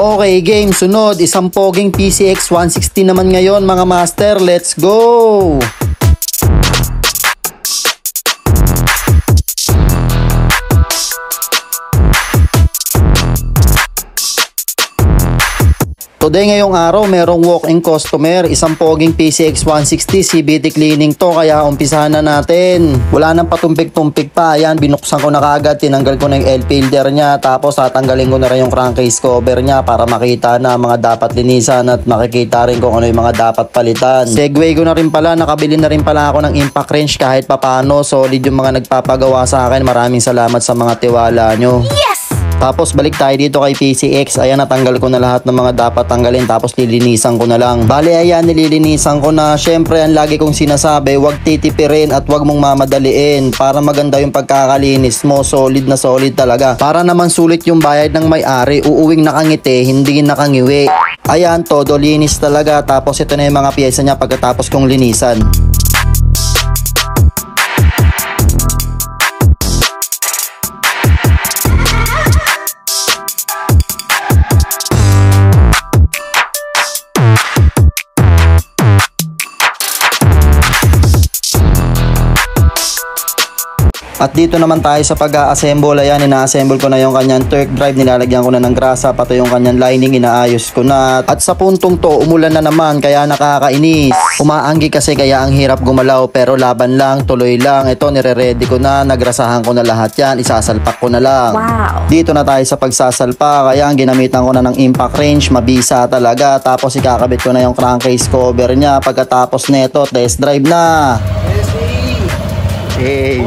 Okay, game. Sunod, isang poging PCX 160 naman ngayon mga master. Let's go! Today ngayong araw merong walk-in customer, isang poging PCX 160 CVT cleaning to, kaya umpisahan na natin. Wala nang patumpik-tumpik pa, ayan, binuksan ko na kagad, tinanggal ko na yung L-filter niya, tapos tatanggalin ko na rin yung crankcase cover niya para makita na mga dapat linisan at makikita rin kung ano yung mga dapat palitan. Segway ko na rin pala, nakabili na rin pala ako ng impact wrench kahit papano, solid yung mga nagpapagawa sa akin, maraming salamat sa mga tiwala nyo. Tapos balik tayo dito kay PCX. Ayan, natanggal ko na lahat ng mga dapat tanggalin, tapos lilinisan ko na lang. Bale, ayan, nililinisan ko na. Syempre, ang lagi kong sinasabi, huwag titipirin at huwag mong mamadaliin para maganda yung pagkakalinis mo. Solid na solid talaga. Para naman sulit yung bayad ng may-ari, uuwing nakangiti, hindi nakangiwi. Ayan, todo linis talaga. Tapos ito na yung mga piyesa niya pagkatapos kong linisan. At dito naman tayo sa pag-a-assemble. Ayan, ina-assemble ko na yung kanyang torque drive, nilalagyan ko na ng grasa, pati yung kanyang lining, inaayos ko na. At sa puntong to, umulan na naman, kaya nakakainis. Umaanggi kasi kaya ang hirap gumalaw, pero laban lang, tuloy lang. Ito, nire-ready ko na, nagrasahan ko na lahat yan, isasalpak ko na lang. Wow. Dito na tayo sa pagsasalpak, kaya ginamitan ko na ng impact wrench, mabisa talaga. Tapos ikakabit ko na yung crankcase cover niya. Pagkatapos neto, test drive na. Hey.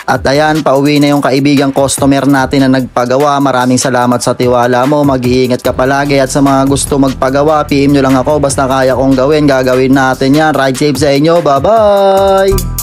At ayan, pauwi na yung kaibigang customer natin na nagpagawa. Maraming salamat sa tiwala mo. Mag-iingat ka palagi, at sa mga gusto magpagawa, PM nyo lang ako. Basta kaya kong gawin, gagawin natin yan. Ride safe sa inyo. Bye-bye!